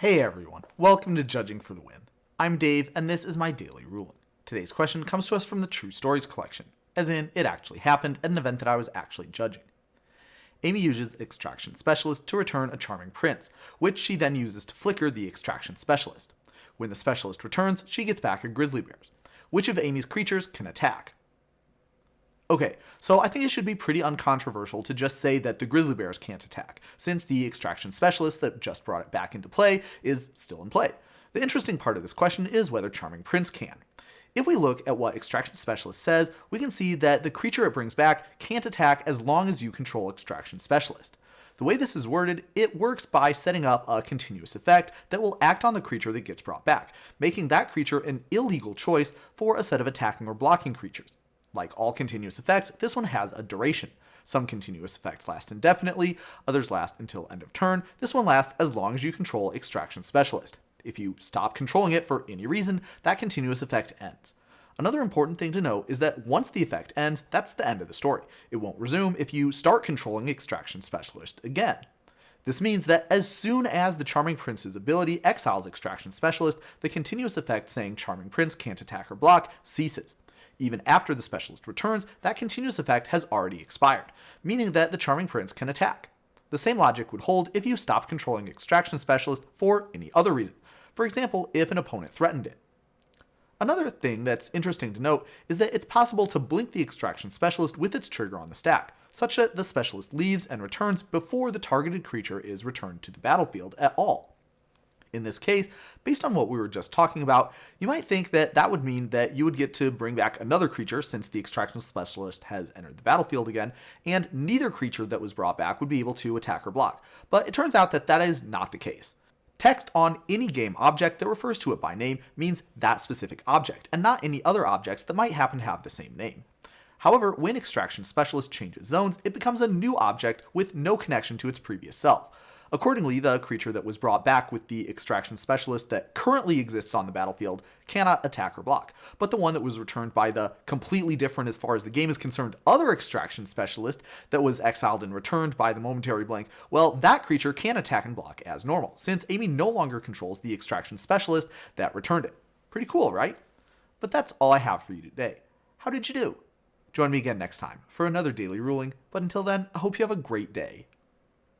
Hey everyone, welcome to Judging for the Win. I'm Dave, and this is my daily ruling. Today's question comes to us from the True Stories collection, as in, it actually happened at an event that I was actually judging. Amy uses Extraction Specialist to return a Charming Prince, which she then uses to flicker the Extraction Specialist. When the Specialist returns, she gets back a Grizzly Bears. Which of Amy's creatures can attack? Okay, so I think it should be pretty uncontroversial to just say that the Grizzly Bears can't attack, since the Extraction Specialist that just brought it back into play is still in play. The interesting part of this question is whether Charming Prince can. If we look at what Extraction Specialist says, we can see that the creature it brings back can't attack as long as you control Extraction Specialist. The way this is worded, it works by setting up a continuous effect that will act on the creature that gets brought back, making that creature an illegal choice for a set of attacking or blocking creatures. Like all continuous effects, this one has a duration. Some continuous effects last indefinitely, others last until end of turn. This one lasts as long as you control Extraction Specialist. If you stop controlling it for any reason, that continuous effect ends. Another important thing to note is that once the effect ends, that's the end of the story. It won't resume if you start controlling Extraction Specialist again. This means that as soon as the Charming Prince's ability exiles Extraction Specialist, the continuous effect saying Charming Prince can't attack or block ceases. Even after the Specialist returns, that continuous effect has already expired, meaning that the Charming Prince can attack. The same logic would hold if you stopped controlling Extraction Specialist for any other reason. For example, if an opponent threatened it. Another thing that's interesting to note is that it's possible to blink the Extraction Specialist with its trigger on the stack, such that the Specialist leaves and returns before the targeted creature is returned to the battlefield at all. In this case, based on what we were just talking about, you might think that that would mean that you would get to bring back another creature since the Extraction Specialist has entered the battlefield again, and neither creature that was brought back would be able to attack or block. But it turns out that that is not the case. Text on any game object that refers to it by name means that specific object, and not any other objects that might happen to have the same name. However, when Extraction Specialist changes zones, it becomes a new object with no connection to its previous self. Accordingly, the creature that was brought back with the Extraction Specialist that currently exists on the battlefield cannot attack or block, but the one that was returned by the completely different as far as the game is concerned other Extraction Specialist that was exiled and returned by the momentary blank, well, that creature can attack and block as normal, since Amy no longer controls the Extraction Specialist that returned it. Pretty cool, right? But that's all I have for you today. How did you do? Join me again next time for another daily ruling, but until then, I hope you have a great day.